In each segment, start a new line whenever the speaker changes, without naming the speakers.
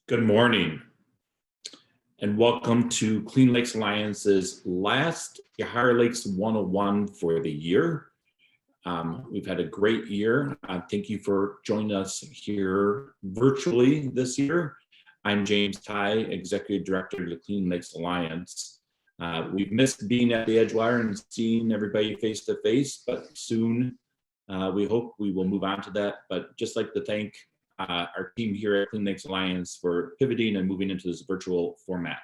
Good morning, and welcome to Clean Lakes Alliance's last Yahara Lakes 101 for the year. We've had a great year. Thank you for joining us here virtually this year. I'm James Ty, Executive Director of the Clean Lakes Alliance. We've missed being at the Edgewater and seeing everybody face to face, but soon we hope we will move on to that. But just like to thank our team here at Clean Lakes Alliance for pivoting and moving into this virtual format.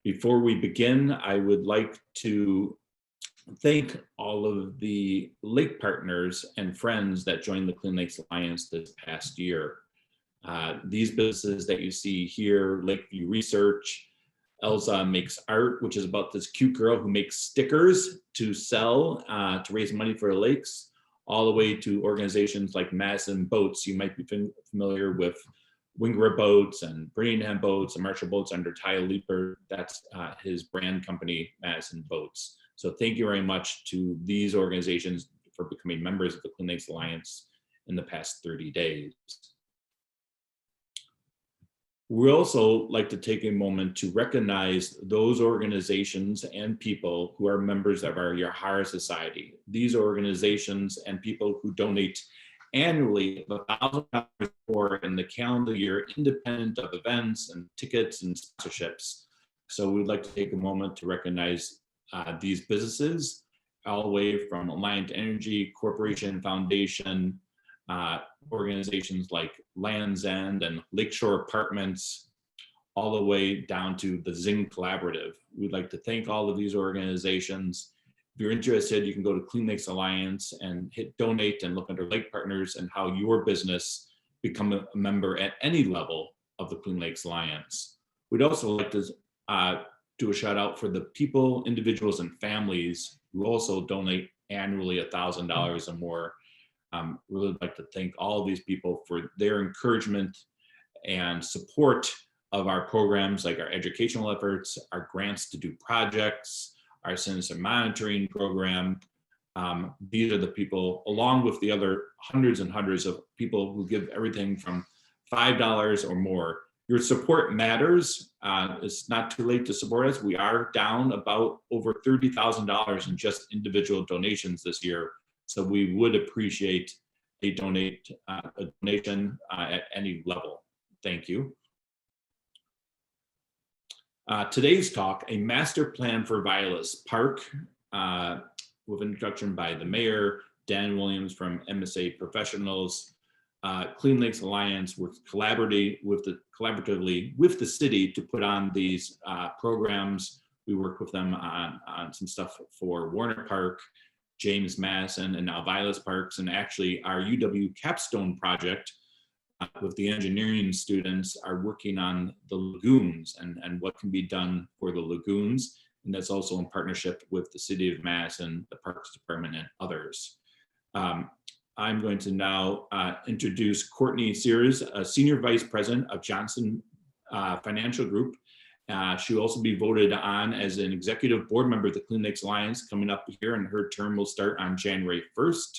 Before we begin, I would like to thank all of the lake partners and friends that joined the Clean Lakes Alliance this past year. These businesses that you see here, Lakeview Research, Elsa Makes Art, which is about this cute girl who makes stickers to sell to raise money for the lakes, all the way to organizations like Madison Boats. You might be familiar with Wingra Boats and Birmingham Boats and Marshall Boats under Ty Leeper. That's his brand company, Madison Boats. So thank you very much to these organizations for becoming members of the Clean Lakes Alliance in the past 30 days. We also like to take a moment to recognize those organizations and people who are members of our Yahara Society. These organizations and people who donate annually $1,000 more in the calendar year, independent of events and tickets and sponsorships. So we'd like to take a moment to recognize these businesses, all the way from Alliant Energy Corporation Foundation, organizations like Land's End and Lakeshore Apartments, all the way down to the Zing Collaborative. We'd like to thank all of these organizations. If you're interested, you can go to Clean Lakes Alliance and hit donate and look under Lake Partners and how your business become a member at any level of the Clean Lakes Alliance. We'd also like to do a shout out for the people, individuals, and families who also donate annually $1,000 or more. Really like to thank all of these people for their encouragement and support of our programs, like our educational efforts, our grants to do projects, our citizen monitoring program. These are the people, along with the other hundreds and hundreds of people who give everything from $5 or more. Your support matters. It's not too late to support us. We are down about over $30,000 in just individual donations this year. So we would appreciate a donation at any level. Thank you. Today's talk, a master plan for Vilas Park, with introduction by the mayor, Dan Williams from MSA Professionals. Clean Lakes Alliance works collaboratively with the city to put on these programs. We work with them on some stuff for Warner Park, James Madison, and now Vilas Parks, and actually our UW capstone project with the engineering students are working on the lagoons and what can be done for the lagoons. And that's also in partnership with the City of Madison, the Parks Department, and others. I'm going to now introduce Courtney Sears, a Senior Vice President of Johnson Financial Group. She'll also be voted on as an executive board member of the Clean Lakes Alliance coming up here, and her term will start on January 1st.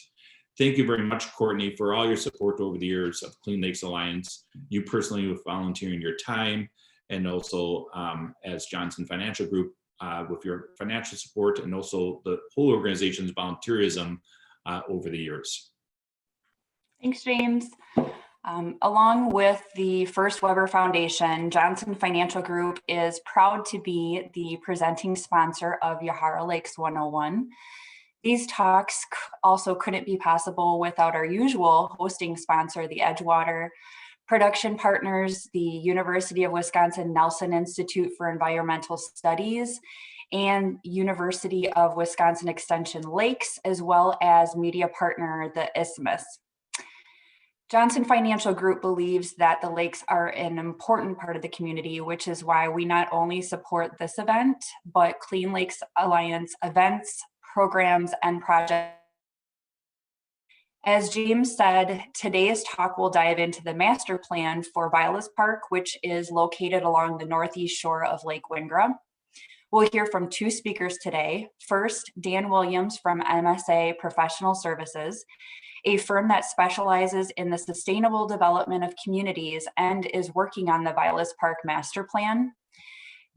Thank you very much, Courtney, for all your support over the years of Clean Lakes Alliance. You personally with volunteering your time, and also as Johnson Financial Group with your financial support, and also the whole organization's volunteerism over the years.
Thanks, James. Along with the First Weber Foundation, Johnson Financial Group is proud to be the presenting sponsor of Yahara Lakes 101. These talks also couldn't be possible without our usual hosting sponsor, the Edgewater, production partners, the University of Wisconsin-Nelson Institute for Environmental Studies, and University of Wisconsin Extension Lakes, as well as media partner, the Isthmus. Johnson Financial Group believes that the lakes are an important part of the community, which is why we not only support this event, but Clean Lakes Alliance events, programs, and projects. As James said, today's talk will dive into the master plan for Vilas Park, which is located along the northeast shore of Lake Wingra. We'll hear from two speakers today. First, Dan Williams from MSA Professional Services, a firm that specializes in the sustainable development of communities and is working on the Vilas Park Master Plan.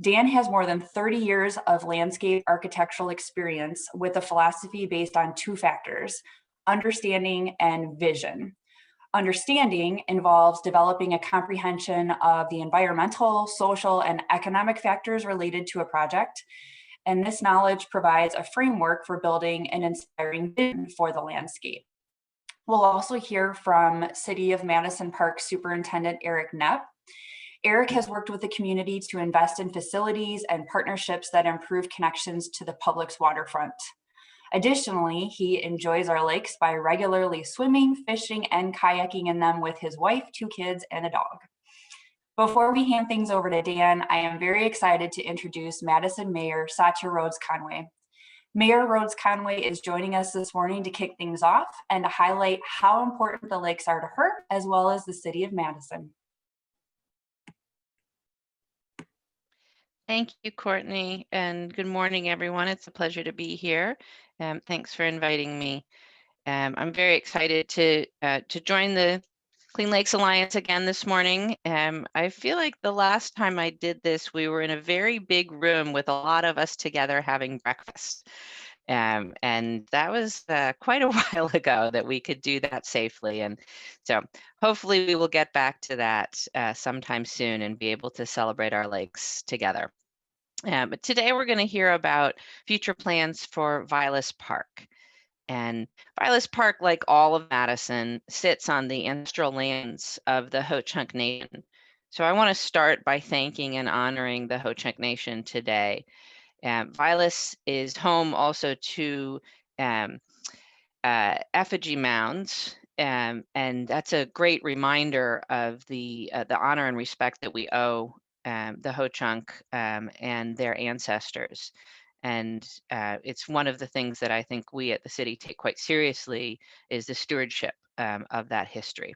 Dan has more than 30 years of landscape architectural experience with a philosophy based on two factors: understanding and vision. Understanding involves developing a comprehension of the environmental, social, and economic factors related to a project. And this knowledge provides a framework for building an inspiring vision for the landscape. We'll also hear from City of Madison Park Superintendent Eric Knepp. Eric has worked with the community to invest in facilities and partnerships that improve connections to the public's waterfront. Additionally, he enjoys our lakes by regularly swimming, fishing, and kayaking in them with his wife, 2 kids, and a dog. Before we hand things over to Dan, I am very excited to introduce Madison Mayor Satya Rhodes Conway. Mayor Rhodes Conway is joining us this morning to kick things off and to highlight how important the lakes are to her, as well as the city of Madison.
Thank you, Courtney, and good morning, everyone. It's a pleasure to be here. Thanks for inviting me. I'm very excited to join the Clean Lakes Alliance again this morning. I feel like the last time I did this, we were in a very big room with a lot of us together having breakfast. And that was quite a while ago that we could do that safely. And so hopefully we will get back to that sometime soon and be able to celebrate our lakes together. But today we're going to hear about future plans for Vilas Park. And Vilas Park, like all of Madison, sits on the ancestral lands of the Ho-Chunk Nation. So I want to start by thanking and honoring the Ho-Chunk Nation today. Vilas is home also to effigy mounds, and that's a great reminder of the honor and respect that we owe the Ho-Chunk and their ancestors. And it's one of the things that I think we at the city take quite seriously is the stewardship of that history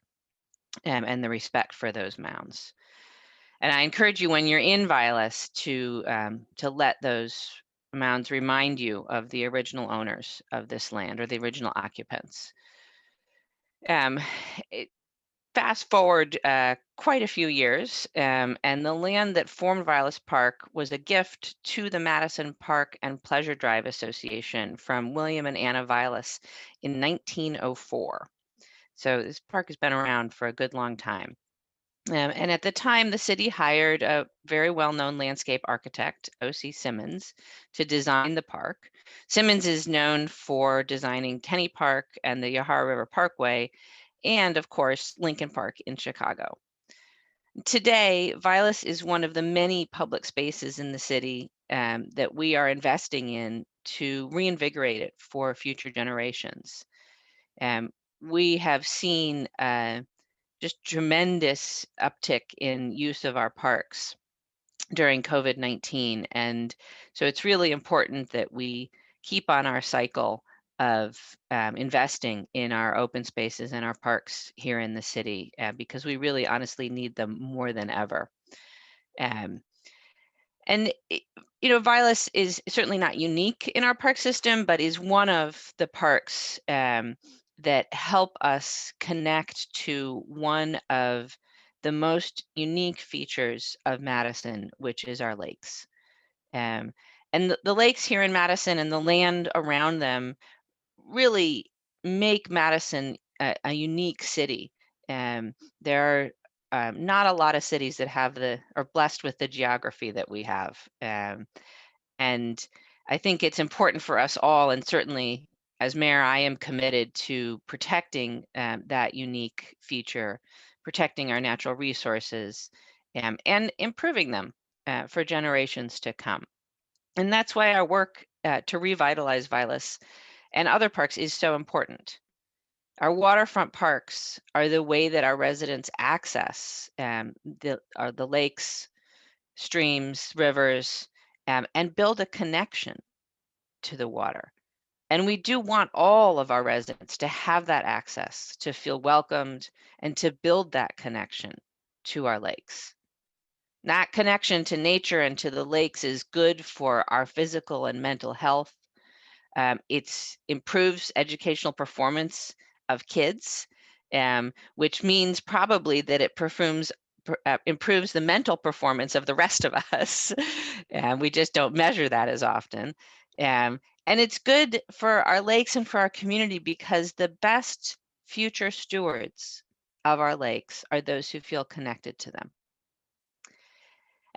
and the respect for those mounds. And I encourage you when you're in Vilas to let those mounds remind you of the original owners of this land or the original occupants. Fast forward quite a few years, and the land that formed Vilas Park was a gift to the Madison Park and Pleasure Drive Association from William and Anna Vilas in 1904. So this park has been around for a good long time. And at the time, the city hired a very well-known landscape architect, O.C. Simonds, to design the park. Simonds is known for designing Tenney Park and the Yahara River Parkway, and of course, Lincoln Park in Chicago. Today, Vilas is one of the many public spaces in the city that we are investing in to reinvigorate it for future generations. We have seen just tremendous uptick in use of our parks during COVID-19. And so it's really important that we keep on our cycle of investing in our open spaces and our parks here in the city because we really honestly need them more than ever. And you know, Vilas is certainly not unique in our park system, but is one of the parks that help us connect to one of the most unique features of Madison, which is our lakes. And the lakes here in Madison and the land around them really make Madison a unique city. There are not a lot of cities that are blessed with the geography that we have. And I think it's important for us all, and certainly as mayor, I am committed to protecting that unique feature, protecting our natural resources, and improving them for generations to come. And that's why our work to revitalize Vilas and other parks is so important. Our waterfront parks are the way that our residents access the lakes, streams, rivers, and build a connection to the water. And we do want all of our residents to have that access, to feel welcomed, and to build that connection to our lakes. That connection to nature and to the lakes is good for our physical and mental health. It improves educational performance of kids, which means probably that it improves the mental performance of the rest of us. And we just don't measure that as often. And it's good for our lakes and for our community, because the best future stewards of our lakes are those who feel connected to them.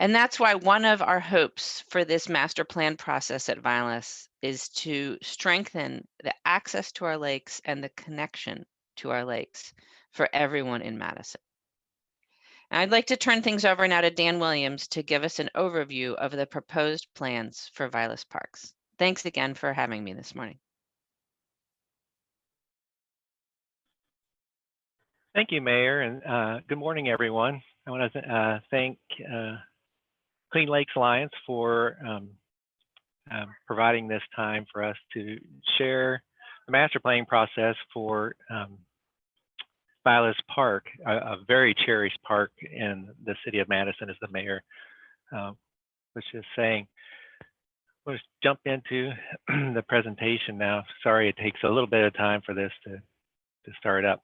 And that's why one of our hopes for this master plan process at Vilas is to strengthen the access to our lakes and the connection to our lakes for everyone in Madison. And I'd like to turn things over now to Dan Williams to give us an overview of the proposed plans for Vilas Parks. Thanks again for having me this morning.
Thank you, Mayor, and good morning, everyone. I want to thank Clean Lakes Alliance for providing this time for us to share the master planning process for Vilas Park, a very cherished park in the city of Madison, as the mayor was just saying. Let's jump into the presentation now. Sorry, it takes a little bit of time for this to start up.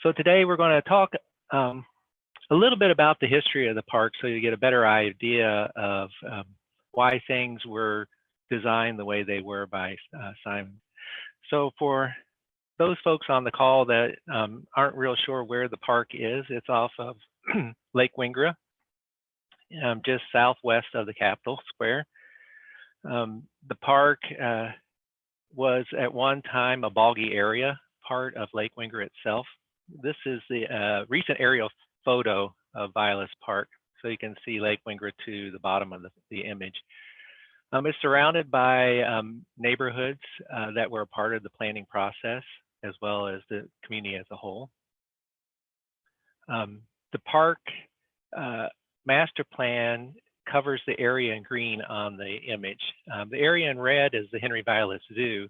So today we're going to talk a little bit about the history of the park, so you get a better idea of why things were designed the way they were by Simonds. So for those folks on the call that aren't real sure where the park is, it's off of Lake Wingra, just southwest of the Capitol Square. The park was at one time a boggy area, part of Lake Wingra itself. This is the recent aerial photo of Vilas Park. So you can see Lake Wingra to the bottom of the image. It's surrounded by neighborhoods that were a part of the planning process, as well as the community as a whole. The park master plan covers the area in green on the image. The area in red is the Henry Vilas Zoo.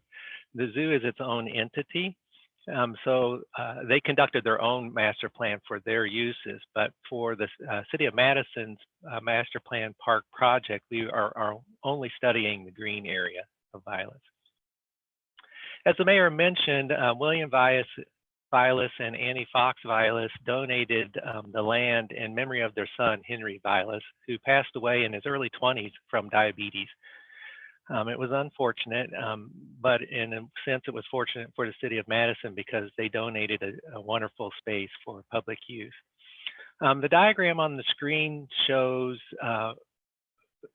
The zoo is its own entity. So they conducted their own master plan for their uses, but for the City of Madison's master plan park project, we are only studying the green area of Vilas. As the mayor mentioned, William Vilas and Annie Fox Vilas donated the land in memory of their son, Henry Vilas, who passed away in his early 20s from diabetes. It was unfortunate, but in a sense, it was fortunate for the city of Madison because they donated a wonderful space for public use. The diagram on the screen shows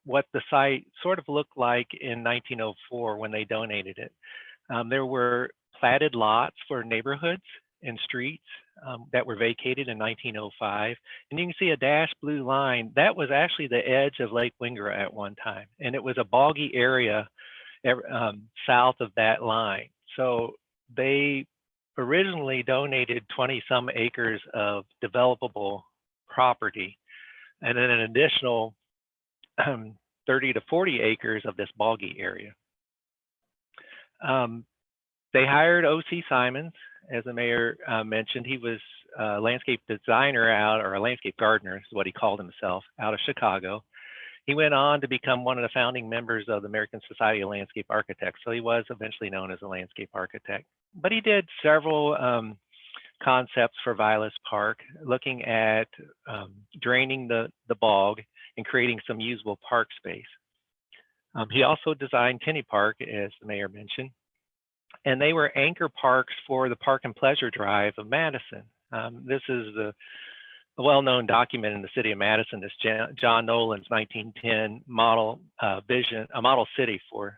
what the site sort of looked like in 1904 when they donated it. There were platted lots for neighborhoods and streets that were vacated in 1905. And you can see a dashed blue line. That was actually the edge of Lake Wingra at one time. And it was a boggy area south of that line. So they originally donated 20-some acres of developable property, and then an additional 30 to 40 acres of this boggy area. They hired O.C. Simonds, as the mayor mentioned. He was a landscape designer or a landscape gardener is what he called himself, out of Chicago. He went on to become one of the founding members of the American Society of Landscape Architects. So he was eventually known as a landscape architect. But he did several concepts for Vilas Park, looking at draining the bog and creating some usable park space. He also designed Tenney Park, as the mayor mentioned. And they were anchor parks for the Park and Pleasure Drive of Madison. This is a well-known document in the city of Madison. This John Nolan's 1910 model vision, a model city for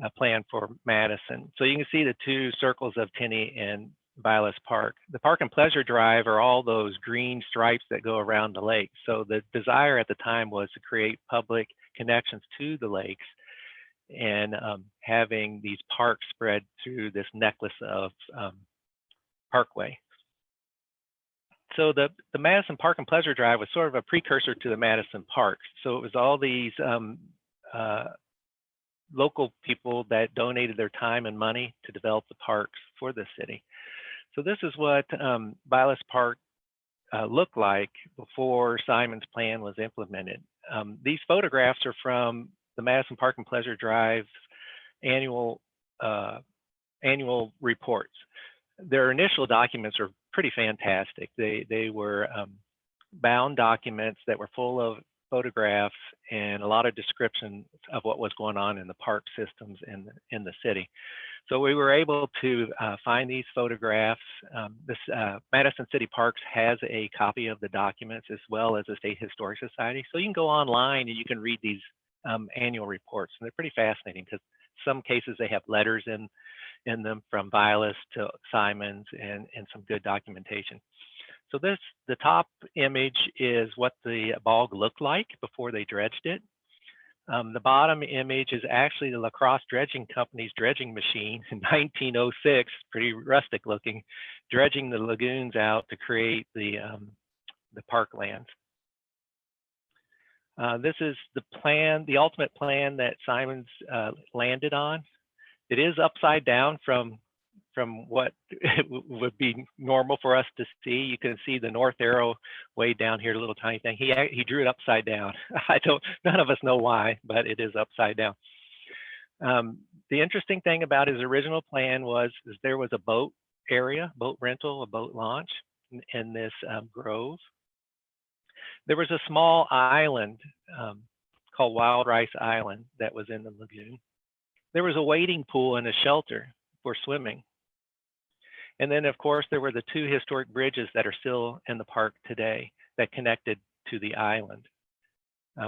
a plan for Madison. So you can see the two circles of Tenney and Vilas Park. The Park and Pleasure Drive are all those green stripes that go around the lake. So the desire at the time was to create public connections to the lakes and having these parks spread through this necklace of parkway. So the Madison Park and Pleasure Drive was sort of a precursor to the Madison Parks. So it was all these local people that donated their time and money to develop the parks for the city. So this is what Vilas Park looked like before Simonds' plan was implemented. These photographs are from the Madison Park and Pleasure Drive annual reports. Their initial documents are pretty fantastic. They were bound documents that were full of photographs and a lot of description of what was going on in the park systems in the city. So we were able to find these photographs. Madison City Parks has a copy of the documents as well as the State Historic Society. So you can go online and you can read these annual reports. And they're pretty fascinating because some cases they have letters in them from Vilas to Simonds and some good documentation. So the top image is what the bog looked like before they dredged it. The bottom image is actually the La Crosse Dredging Company's dredging machine in 1906, pretty rustic looking, dredging the lagoons out to create the parklands. This is the plan, the ultimate plan that Simonds landed on. It is upside down from what would be normal for us to see. You can see the north arrow way down here, a little tiny thing. He drew it upside down. None of us know why, but it is upside down. The interesting thing about his original plan was there was a boat area, boat rental, a boat launch in this grove. There was a small island called Wild Rice Island that was in the lagoon. There was a wading pool and a shelter for swimming. And then, of course, there were the two historic bridges that are still in the park today that connected to the island,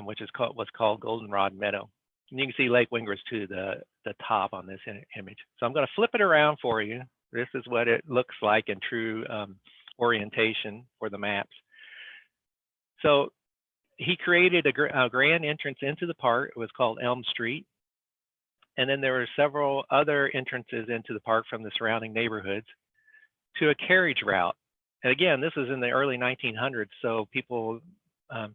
which was called Goldenrod Meadow. And you can see Lake Wingra to the top on this image. So I'm going to flip it around for you. This is what it looks like in true orientation for the maps. So he created a grand entrance into the park. It was called Elm Street. And then there were several other entrances into the park from the surrounding neighborhoods to a carriage route. And again, this is in the early 1900s, so people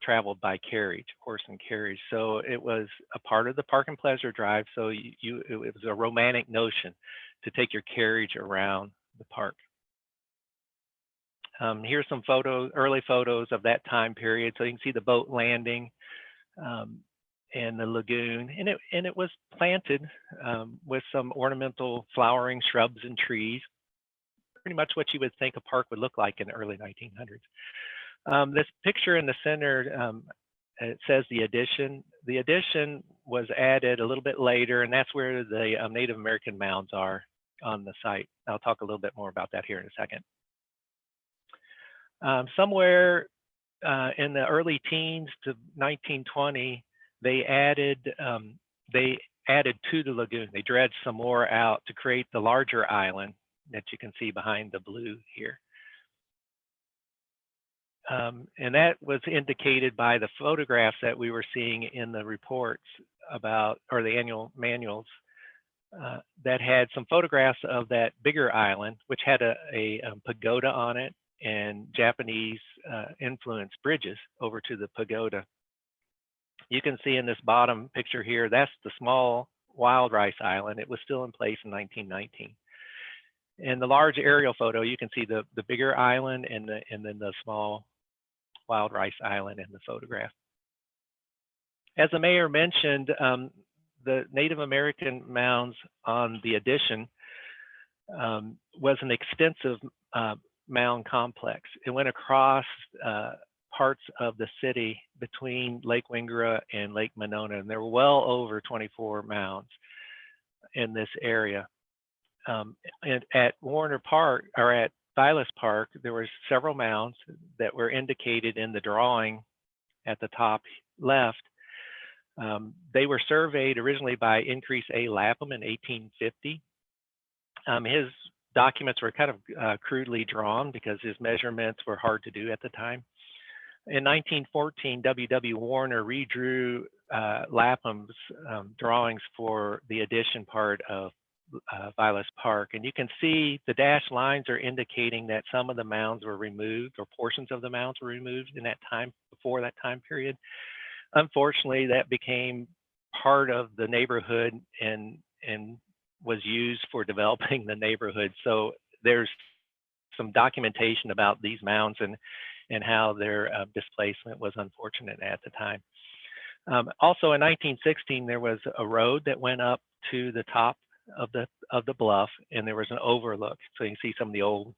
traveled by carriage, horse and carriage. So it was a part of the Park and Pleasure Drive. So it was a romantic notion to take your carriage around the park. Here's some photos, early photos of that time period. So you can see the boat landing and the lagoon, and it was planted with some ornamental flowering shrubs and trees. Pretty much what you would think a park would look like in the early 1900s. This picture in the center, it says the addition. The addition was added a little bit later, and that's where the Native American mounds are on the site. I'll talk a little bit more about that here in a second. Somewhere in the early teens to 1920, they added to the lagoon. They dredged some more out to create the larger island that you can see behind the blue here. And that was indicated by the photographs that we were seeing in the reports about, or the annual manuals, that had some photographs of that bigger island, which had a pagoda on it and Japanese influenced bridges over to the pagoda. You can see in this bottom picture here, that's the small Wild Rice Island. It was still in place in 1919. In the large aerial photo, you can see the bigger island and then the small Wild Rice Island in the photograph. As the mayor mentioned, the Native American mounds on the addition was an extensive mound complex. It went across parts of the city between Lake Wingra and Lake Monona, and there were well over 24 mounds in this area. And at Warner Park, or at Vilas Park, there were several mounds that were indicated in the drawing at the top left. They were surveyed originally by Increase A. Lapham in 1850. His documents were kind of crudely drawn because his measurements were hard to do at the time. In 1914, W.W. Warner redrew Lapham's drawings for the addition part of Vilas Park. And you can see the dashed lines are indicating that some of the mounds were removed, or portions of the mounds were removed in that time, before that time period. Unfortunately, that became part of the neighborhood and was used for developing the neighborhood. So there's some documentation about these mounds, and and how their displacement was unfortunate at the time. Also in 1916, there was a road that went up to the top of the bluff, and there was an overlook. So you can see some of the old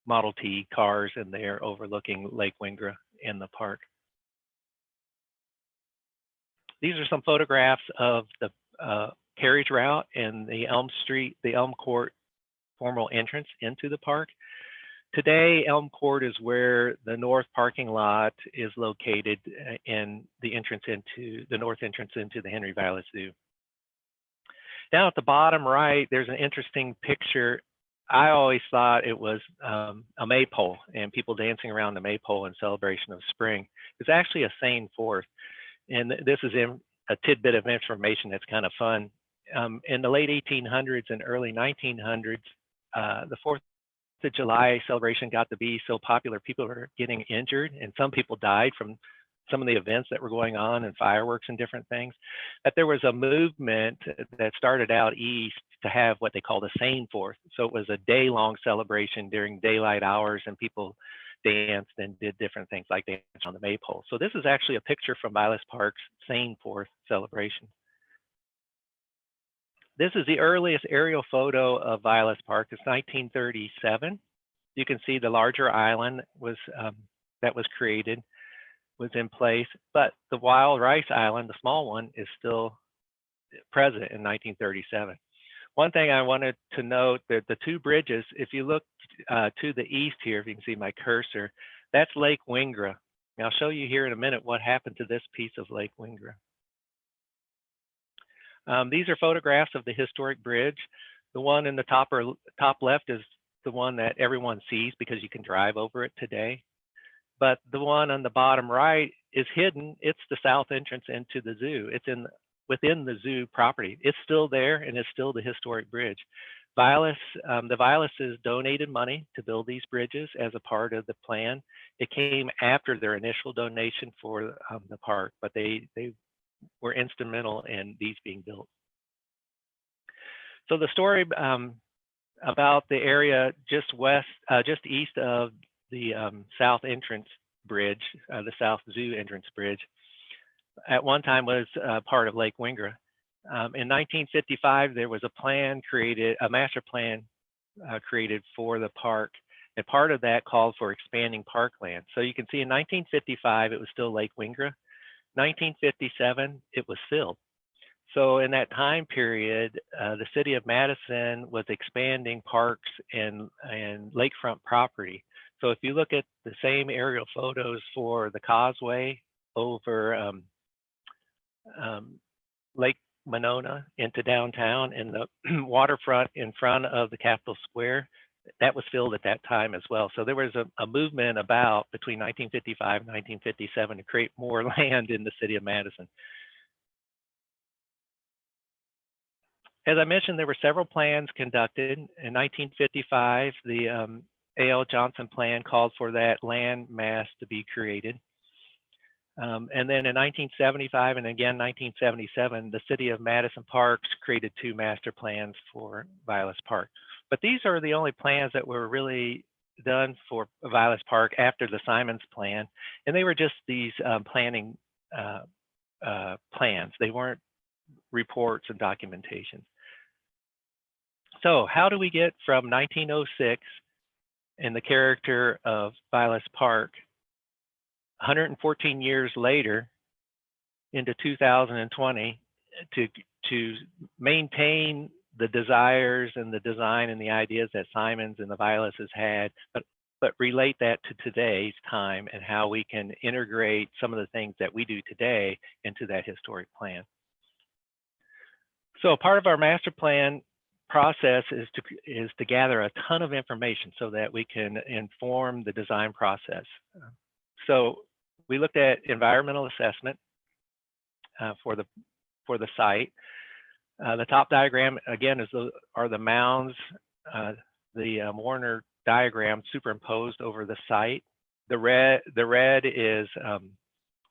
Model T cars in there overlooking Lake Wingra in the park. These are some photographs of the carriage route and the Elm Court formal entrance into the park. Today, Elm Court is where the north parking lot is located in the north entrance into the Henry Vilas Zoo. Down at the bottom right, there's an interesting picture. I always thought it was a maypole and people dancing around the maypole in celebration of spring. It's actually a Seine Fourth. And this is a tidbit of information that's kind of fun. In the late 1800s and early 1900s, the 4th of July celebration got to be so popular, people were getting injured, and some people died from some of the events that were going on and fireworks and different things, that there was a movement that started out east to have what they called a Seine Fourth. So it was a day-long celebration during daylight hours, and people danced and did different things like dance on the maypole. So this is actually a picture from Vilas Park's Seine Fourth celebration. This is the earliest aerial photo of Vilas Park. It's 1937. You can see the larger island was that was created, was in place, but the Wild Rice Island, the small one, is still present in 1937. One thing I wanted to note that the two bridges, if you look to the east here, if you can see my cursor, that's Lake Wingra. And I'll show you here in a minute what happened to this piece of Lake Wingra. These are photographs of the historic bridge. The one in the top left is the one that everyone sees because you can drive over it today. But the one on the bottom right is hidden. It's the south entrance into the zoo. It's within the zoo property. It's still there, and it's still the historic bridge. The Vilases donated money to build these bridges as a part of the plan. It came after their initial donation for the park, but they were instrumental in these being built. So the story about the area just east of the south entrance bridge, the south zoo entrance bridge, at one time was part of Lake Wingra. In 1955, there was a master plan created for the park, and part of that called for expanding parkland. So you can see in 1955, it was still Lake Wingra. 1957, it was filled. So in that time period, the city of Madison was expanding parks and lakefront property. So if you look at the same aerial photos for the causeway over Lake Monona into downtown and the waterfront in front of the Capitol Square, that was filled at that time as well. So there was a movement about between 1955 and 1957 to create more land in the city of Madison. As I mentioned, there were several plans conducted. In 1955, the A.L. Johnson plan called for that land mass to be created. And then in 1975 and again 1977, the city of Madison Parks created two master plans for Vilas Park. But these are the only plans that were really done for Vilas Park after the Simonds plan. And they were just these planning plans. They weren't reports and documentation. So how do we get from 1906 in the character of Vilas Park 114 years later into 2020 to maintain the desires and the design and the ideas that Simonds and the Vilases had, but relate that to today's time and how we can integrate some of the things that we do today into that historic plan. So part of our master plan process is to gather a ton of information so that we can inform the design process. So we looked at environmental assessment for the site. The top diagram again are the mounds, the Warner diagram superimposed over the site. The red is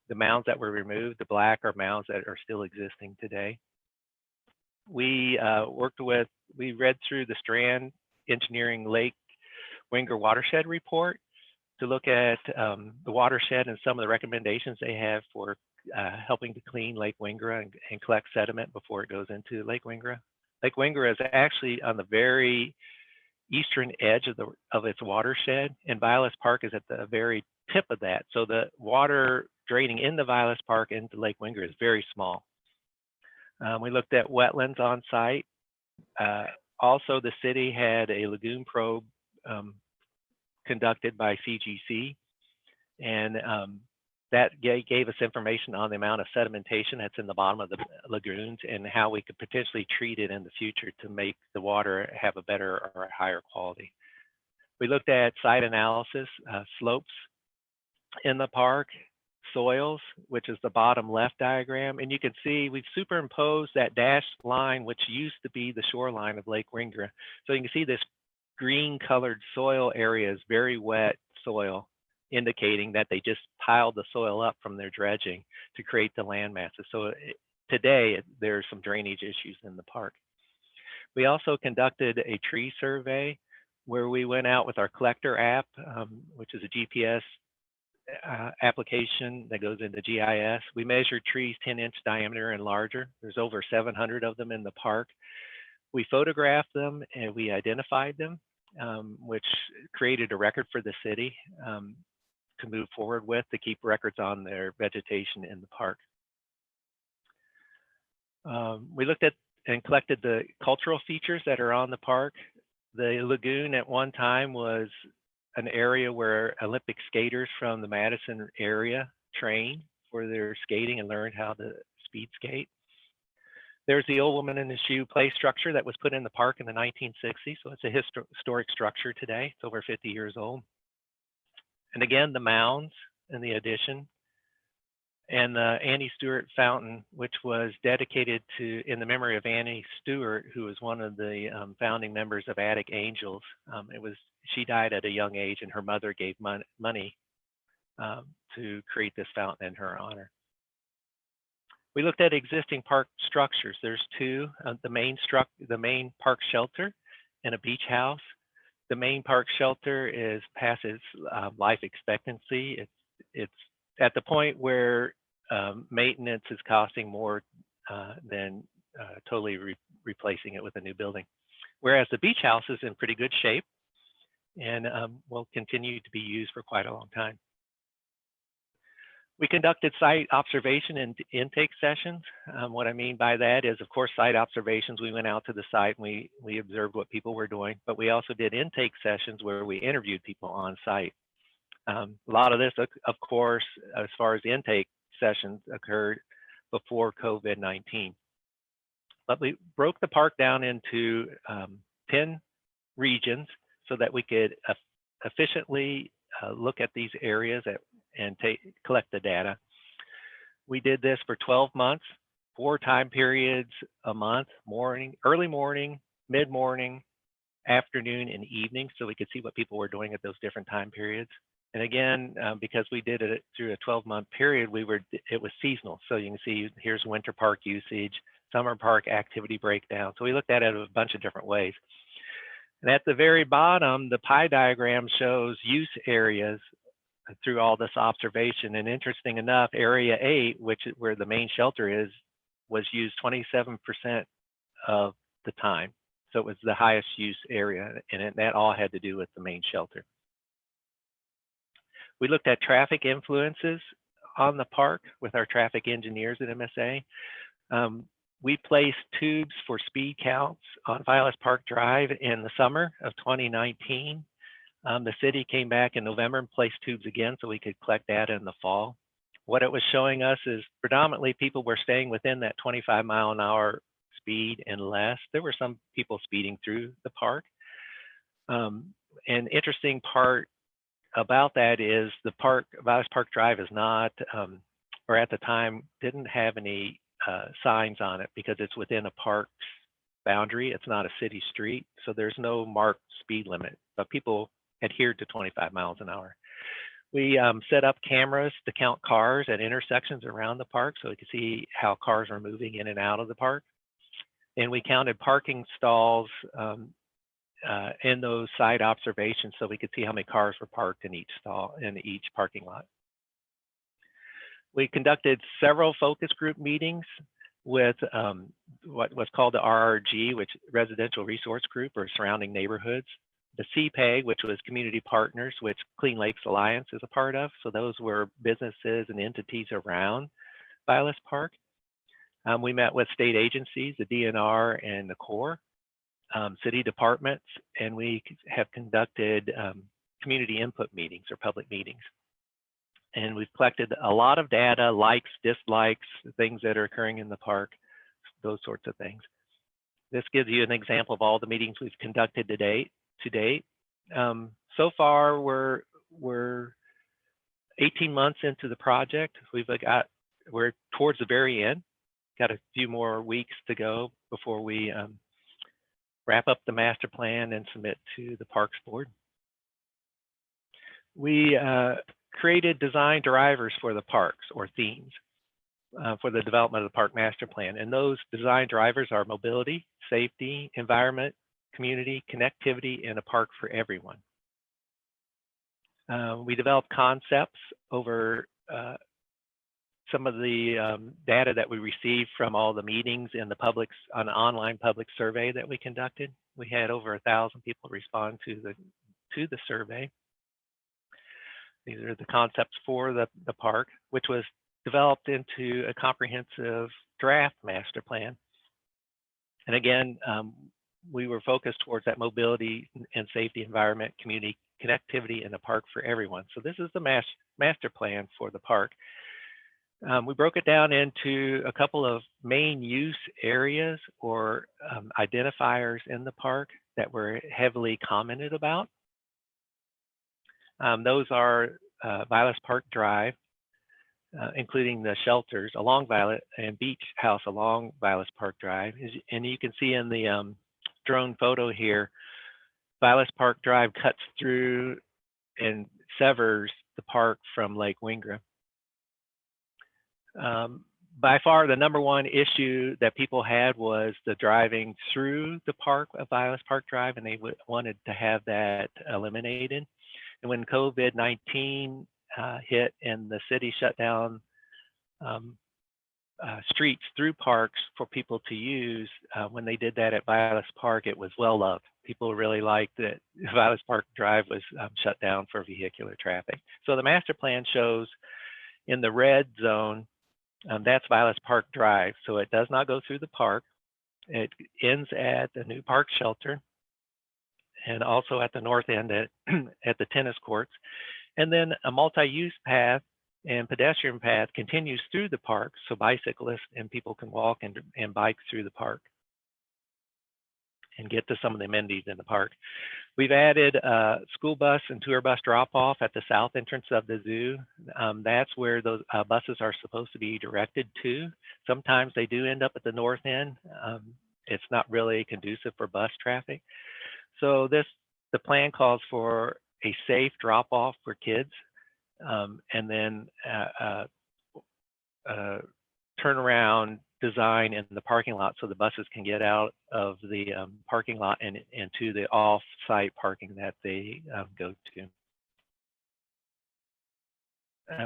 the mounds that were removed. The black are mounds that are still existing today. We read through the Strand Engineering Lake Wingra Watershed Report to look at the watershed and some of the recommendations they have for helping to clean Lake Wingra and collect sediment before it goes into Lake Wingra. Lake Wingra is actually on the very eastern edge of its watershed, and Vilas Park is at the very tip of that. So the water draining into Vilas Park into Lake Wingra is very small. We looked at wetlands on site. Also, the city had a lagoon probe conducted by CGC, and that gave us information on the amount of sedimentation that's in the bottom of the lagoons and how we could potentially treat it in the future to make the water have a better or a higher quality. We looked at site analysis, slopes in the park, soils, which is the bottom left diagram, and you can see we've superimposed that dashed line, which used to be the shoreline of Lake Wingra. So you can see this green colored soil area is very wet soil, indicating that they just piled the soil up from their dredging to create the land masses. So today there's some drainage issues in the park. We also conducted a tree survey where we went out with our collector app, which is a GPS application that goes into GIS. We measured trees 10-inch diameter and larger. There's over 700 of them in the park. We photographed them and we identified them, which created a record for the city to move forward with, to keep records on their vegetation in the park. We looked at and collected the cultural features that are on the park. The lagoon at one time was an area where Olympic skaters from the Madison area trained for their skating and learned how to speed skate. There's the Old Woman in the Shoe play structure that was put in the park in the 1960s. So it's a historic structure today. It's over 50 years old. And again, the mounds and the addition, and the Annie Stewart Fountain, which was dedicated to in the memory of Annie Stewart, who was one of the founding members of Attic Angels. She died at a young age, and her mother gave money to create this fountain in her honor. We looked at existing park structures. There's two: the main park shelter and a beach house. The main park shelter is past its life expectancy. It's at the point where maintenance is costing more than totally replacing it with a new building. Whereas the beach house is in pretty good shape and will continue to be used for quite a long time. We conducted site observation and intake sessions. What I mean by that is, of course, site observations. We went out to the site and we observed what people were doing, but we also did intake sessions where we interviewed people on site. A lot of this, of course, as far as the intake sessions occurred before COVID-19. But we broke the park down into 10 regions so that we could efficiently look at these areas and collect the data. We did this for 12 months, 4 time periods a month: morning, early morning, mid-morning, afternoon, and evening, so we could see what people were doing at those different time periods. And again, because we did it through a 12-month period, it was seasonal. So you can see here's winter park usage, summer park activity breakdown. So we looked at it a bunch of different ways. And at the very bottom, the pie diagram shows use areas through all this observation. And interesting enough, area 8, which is where the main shelter is, was used 27% of the time. So it was the highest use area, and that all had to do with the main shelter. We looked at traffic influences on the park with our traffic engineers at MSA. We placed tubes for speed counts on Vilas Park Drive in the summer of 2019. The city came back in November and placed tubes again so we could collect data in the fall. What it was showing us is predominantly people were staying within that 25-mile-an-hour speed and less. There were some people speeding through the park. An interesting part about that is the park, Vilas Park Drive is not, or at the time, didn't have any signs on it because it's within a park's boundary. It's not a city street, so there's no marked speed limit, but people adhered to 25 miles an hour. We set up cameras to count cars at intersections around the park so we could see how cars are moving in and out of the park. And we counted parking stalls in those site observations so we could see how many cars were parked in each stall, in each parking lot. We conducted several focus group meetings with what was called the RRG, which Residential Resource Group, or surrounding neighborhoods. The CPEG, which was Community Partners, which Clean Lakes Alliance is a part of. So those were businesses and entities around Vilas Park. We met with state agencies, the DNR and the Corps, city departments, and we have conducted community input meetings or public meetings. And we've collected a lot of data, likes, dislikes, things that are occurring in the park, those sorts of things. This gives you an example of all the meetings we've conducted to date. So far, we're 18 months into the project. We're towards the very end. Got a few more weeks to go before we wrap up the master plan and submit to the Parks Board. We created design drivers for the parks, or themes, for the development of the Park Master Plan. And those design drivers are mobility, safety, environment, community, connectivity, and a park for everyone. We developed concepts over some of the data that we received from all the meetings in the an online public survey that we conducted. We had over 1,000 people respond to the survey. These are the concepts for the park, which was developed into a comprehensive draft master plan. And again, we were focused towards that mobility and safety, environment, community, connectivity, and a park for everyone. So this is the master plan for the park. We broke it down into a couple of main use areas or identifiers in the park that were heavily commented about. Those are Vilas Park Drive, including the shelters along Vilas and Beach House along Vilas Park Drive. And you can see in the drone photo here, Vilas Park Drive cuts through and severs the park from Lake Wingra. By far, the #1 issue that people had was the driving through the park of Vilas Park Drive, and they wanted to have that eliminated. And when COVID-19 hit and the city shut down streets through parks for people to use, when they did that at Vilas Park, it was well loved. People really liked that Vilas Park Drive was shut down for vehicular traffic. So the master plan shows in the red zone, that's Vilas Park Drive. So it does not go through the park. It ends at the new park shelter and also at the north end at the tennis courts. And then a multi-use path and pedestrian path continues through the park, so bicyclists and people can walk and bike through the park and get to some of the amenities in the park. We've added school bus and tour bus drop-off at the south entrance of the zoo. That's where those buses are supposed to be directed to. Sometimes they do end up at the north end. It's not really conducive for bus traffic. So the plan calls for a safe drop-off for kids, and then turnaround design in the parking lot so the buses can get out of the parking lot and to the off-site parking that they go to.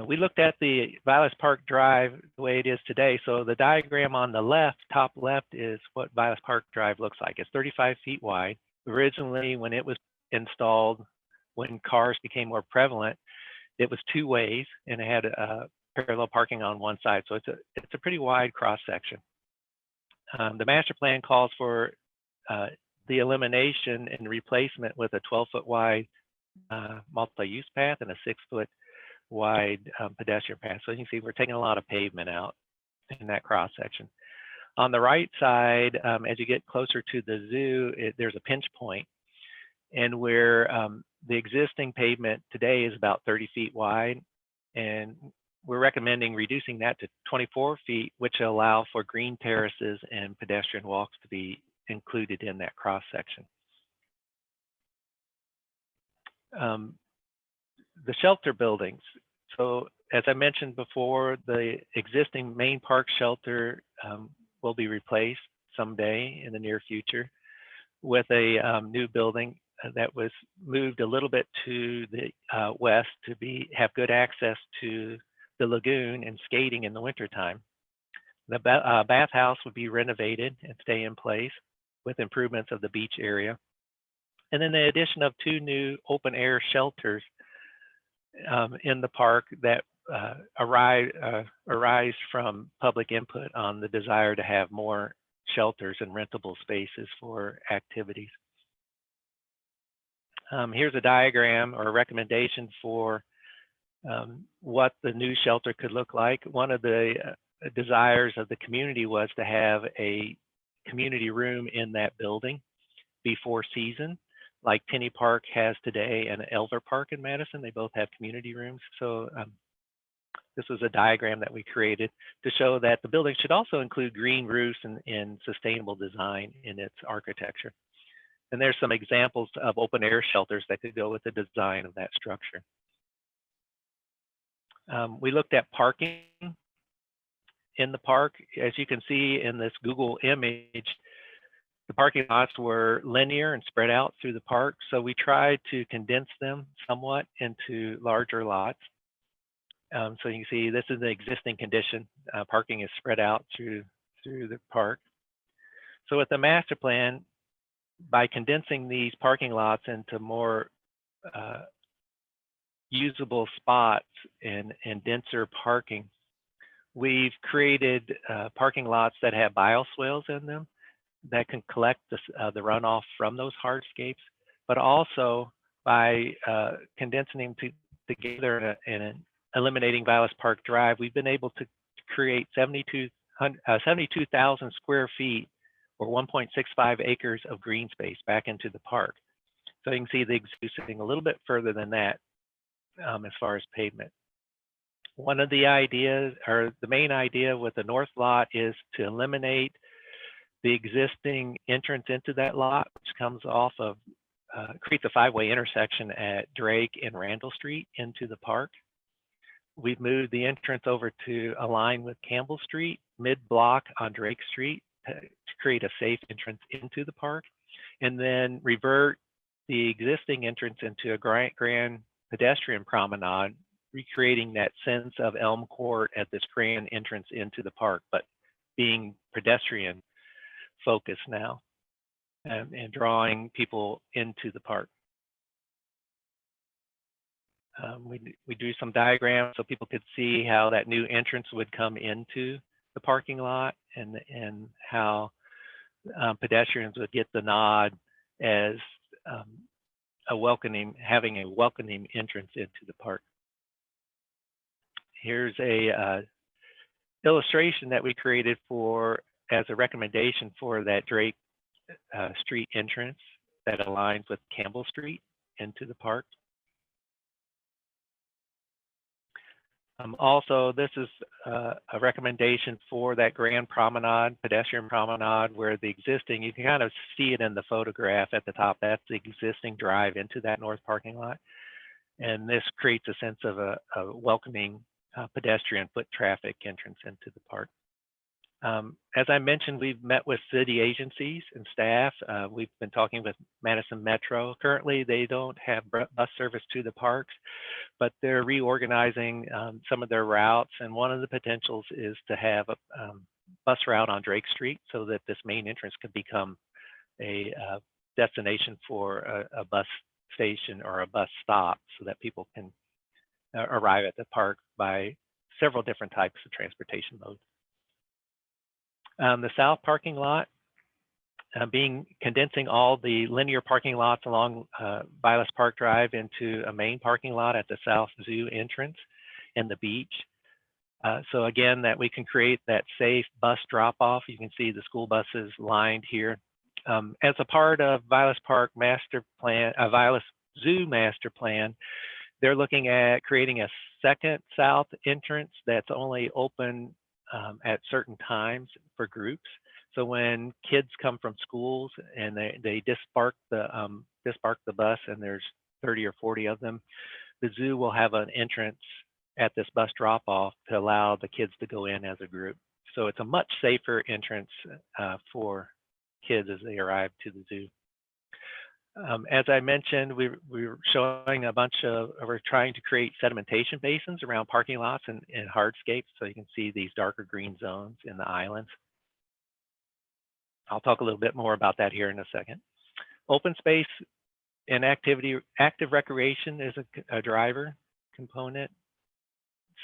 We looked at the Vilas Park Drive the way it is today. So the diagram on the left, top left, is what Vilas Park Drive looks like. It's 35 feet wide. Originally, when it was installed, when cars became more prevalent, it was 2 ways and it had parallel parking on one side. So it's a pretty wide cross section. The master plan calls for the elimination and replacement with a 12-foot wide multi-use path and a 6-foot wide pedestrian path. So you can see we're taking a lot of pavement out in that cross section. On the right side, as you get closer to the zoo, there's a pinch point, and where the existing pavement today is about 30 feet wide, and we're recommending reducing that to 24 feet, which allow for green terraces and pedestrian walks to be included in that cross section. The shelter buildings. So as I mentioned before, the existing main park shelter will be replaced someday in the near future with a new building that was moved a little bit to the west to have good access to the lagoon and skating in the wintertime. The bathhouse would be renovated and stay in place with improvements of the beach area. And then the addition of 2 new open air shelters in the park that arise from public input on the desire to have more shelters and rentable spaces for activities. Here's a diagram or a recommendation for what the new shelter could look like. One of the desires of the community was to have a community room in that building before season, like Tenney Park has today and Elver Park in Madison. They both have community rooms. So this was a diagram that we created to show that the building should also include green roofs and sustainable design in its architecture. And there's some examples of open air shelters that could go with the design of that structure. We looked at parking in the park. As you can see in this Google image, the parking lots were linear and spread out through the park. So we tried to condense them somewhat into larger lots. So you can see this is the existing condition. Parking is spread out through the park. So with the master plan, by condensing these parking lots into more usable spots and denser parking, we've created parking lots that have bioswales in them that can collect the runoff from those hardscapes, but also by condensing them together and eliminating Vilas Park Drive, we've been able to create 72,000 square feet or 1.65 acres of green space back into the park. So you can see the existing a little bit further than that as far as pavement. One of the ideas, or the main idea with the north lot, is to eliminate the existing entrance into that lot, which comes off of, creates a 5-way intersection at Drake and Randall Street into the park. We've moved the entrance over to align with Campbell Street, mid-block on Drake Street, to create a safe entrance into the park, and then revert the existing entrance into a grand pedestrian promenade, recreating that sense of Elm Court at this grand entrance into the park, but being pedestrian focused now and drawing people into the park. We do some diagrams so people could see how that new entrance would come into the parking lot and how pedestrians would get the nod as having a welcoming entrance into the park. Here's a illustration that we created as a recommendation for that Drake Street entrance that aligns with Campbell Street into the park. Also, this is a recommendation for that grand promenade, pedestrian promenade, where the existing, you can kind of see it in the photograph at the top, that's the existing drive into that north parking lot. And this creates a sense of a welcoming pedestrian foot traffic entrance into the park. As I mentioned, we've met with city agencies and staff. We've been talking with Madison Metro. Currently, they don't have bus service to the parks, but they're reorganizing some of their routes. And one of the potentials is to have a bus route on Drake Street so that this main entrance could become a destination for a bus station or a bus stop so that people can arrive at the park by several different types of transportation modes. The south parking lot, condensing all the linear parking lots along Vilas Park Drive into a main parking lot at the South Zoo entrance and the beach. So again, that we can create that safe bus drop-off. You can see the school buses lined here. As a part of Vilas Park Master Plan, Vilas Zoo Master Plan, they're looking at creating a second south entrance that's only open at certain times for groups. So when kids come from schools and they disembark the bus, and there's 30 or 40 of them, the zoo will have an entrance at this bus drop-off to allow the kids to go in as a group. So it's a much safer entrance for kids as they arrive to the zoo. As I mentioned, we're showing a bunch of, we're trying to create sedimentation basins around parking lots and hardscapes. So you can see these darker green zones in the islands. I'll talk a little bit more about that here in a second. Open space and active recreation is a driver component.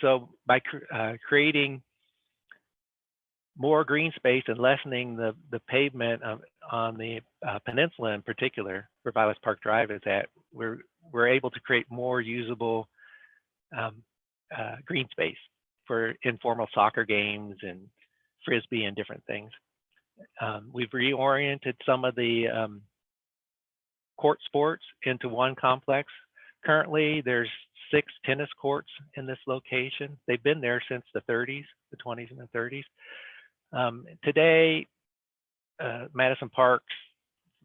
So by creating more green space and lessening the pavement on the peninsula in particular, where Vilas Park Drive is at, we're able to create more usable green space for informal soccer games and frisbee and different things. We've reoriented some of the court sports into one complex. Currently, there's 6 tennis courts in this location. They've been there since the 30s, the 20s and the 30s. Today, Madison Parks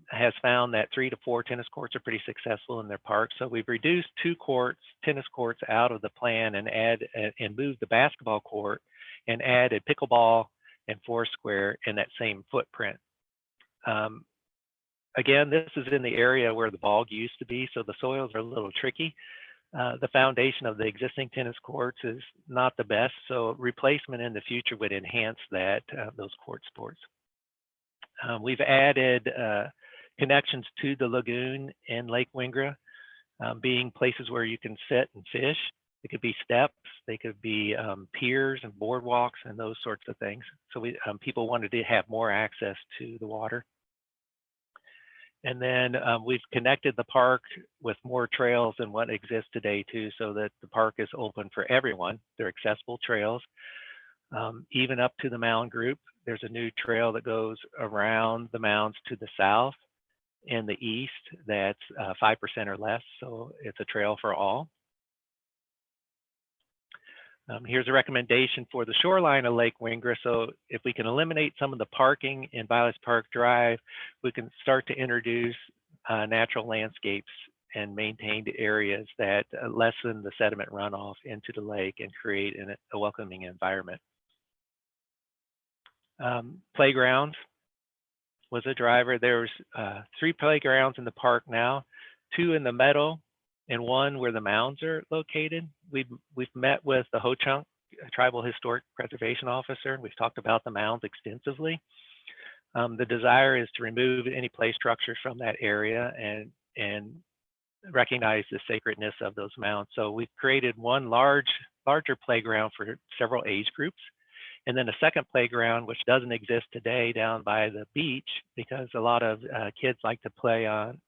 has found that 3 to 4 tennis courts are pretty successful in their park. So we've reduced 2 tennis courts out of the plan and moved the basketball court and added pickleball and foursquare in that same footprint. Again, this is in the area where the bog used to be, so the soils are a little tricky. The foundation of the existing tennis courts is not the best, so replacement in the future would enhance that, those court sports. We've added connections to the lagoon and Lake Wingra, being places where you can sit and fish. It could be steps, they could be piers and boardwalks and those sorts of things. So people wanted to have more access to the water. And then we've connected the park with more trails than what exists today too, so that the park is open for everyone. They're accessible trails, even up to the mound group. There's a new trail that goes around the mounds to the south and the east that's 5% or less, so it's a trail for all. Here's a recommendation for the shoreline of Lake Wingra. So if we can eliminate some of the parking in Vilas Park Drive, we can start to introduce natural landscapes and maintained areas that lessen the sediment runoff into the lake and create a welcoming environment. Playgrounds was a driver. There's 3 playgrounds in the park now, 2 in the meadow and 1 where the mounds are located. We've met with the Ho-Chunk Tribal Historic Preservation Officer, and we've talked about the mounds extensively. The desire is to remove any play structures from that area and recognize the sacredness of those mounds. So we've created one larger playground for several age groups, and then a second playground which doesn't exist today down by the beach, because a lot of kids like to play on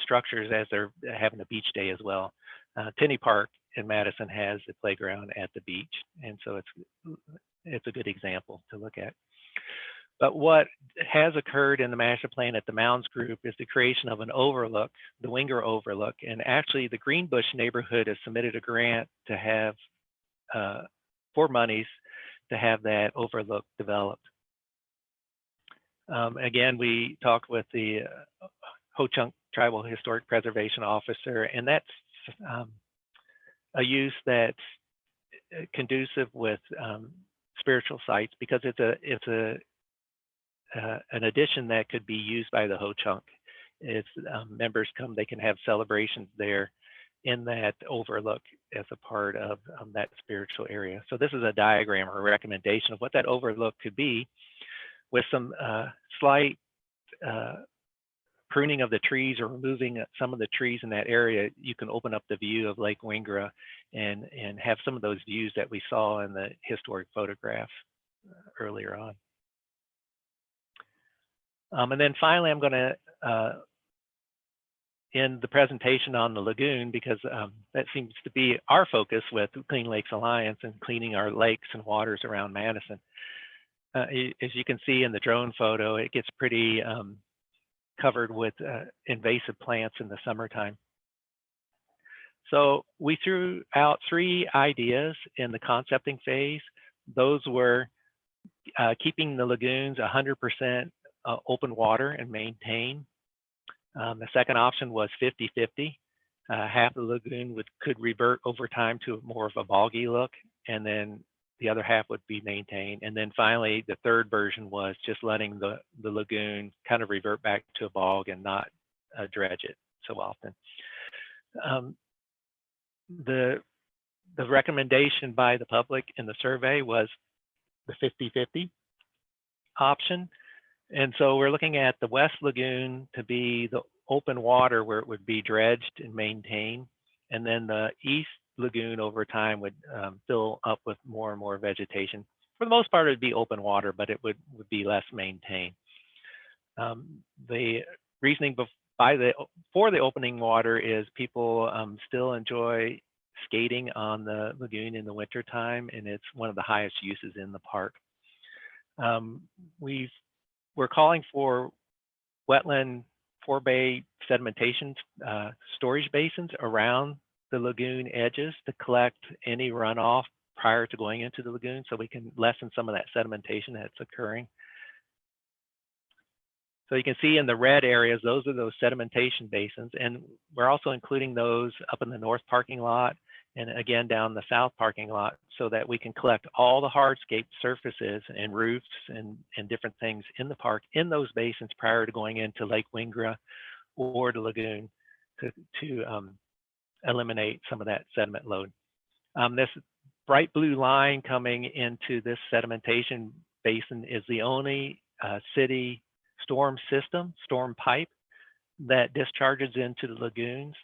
structures as they're having a beach day as well. Tenney Park in Madison has a playground at the beach, and so it's a good example to look at. But what has occurred in the master plan at the Mounds Group is the creation of an overlook, the Wingra Overlook, and actually the Greenbush neighborhood has submitted a grant to have for monies to have that overlook developed. Again, we talked with the Ho-Chunk Tribal Historic Preservation Officer, and that's a use that's conducive with spiritual sites, because it's an addition that could be used by the Ho-Chunk. If members come, they can have celebrations there in that overlook as a part of that spiritual area. So this is a diagram or a recommendation of what that overlook could be, with some slight pruning of the trees or removing some of the trees in that area. You can open up the view of Lake Wingra and have some of those views that we saw in the historic photograph earlier on. And then finally, I'm going to end the presentation on the lagoon, because that seems to be our focus with Clean Lakes Alliance and cleaning our lakes and waters around Madison. As you can see in the drone photo, it gets pretty covered with invasive plants in the summertime. So we threw out 3 ideas in the concepting phase. Those were keeping the lagoons 100% open water and maintain. The second option was 50-50. Half the lagoon could revert over time to more of a boggy look, and then the other half would be maintained. And then finally, the third version was just letting the lagoon kind of revert back to a bog and not dredge it so often. The recommendation by the public in the survey was the 50-50 option. And so we're looking at the West Lagoon to be the open water where it would be dredged and maintained. And then the East Lagoon over time would fill up with more and more vegetation. For the most part, it would be open water, but it would be less maintained. The reasoning for the opening water is people still enjoy skating on the lagoon in the wintertime, and it's one of the highest uses in the park. We're calling for wetland forebay sedimentation storage basins around the lagoon edges to collect any runoff prior to going into the lagoon, so we can lessen some of that sedimentation that's occurring. So you can see in the red areas, those are those sedimentation basins, and we're also including those up in the north parking lot and again down the south parking lot, so that we can collect all the hardscape surfaces and roofs and different things in the park in those basins prior to going into Lake Wingra or the lagoon to eliminate some of that sediment load. This bright blue line coming into this sedimentation basin is the only city storm pipe that discharges into the lagoons.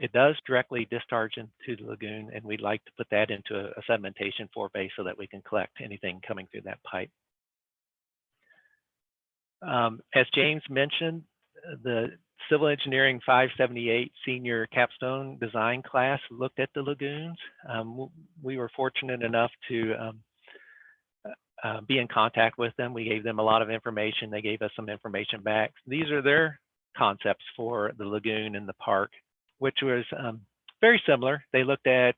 It does directly discharge into the lagoon, and we'd like to put that into a sedimentation forebay so that we can collect anything coming through that pipe. As James mentioned, the Civil Engineering 578 senior capstone design class looked at the lagoons. We were fortunate enough to be in contact with them. We gave them a lot of information. They gave us some information back. These are their concepts for the lagoon and the park, which was very similar. They looked at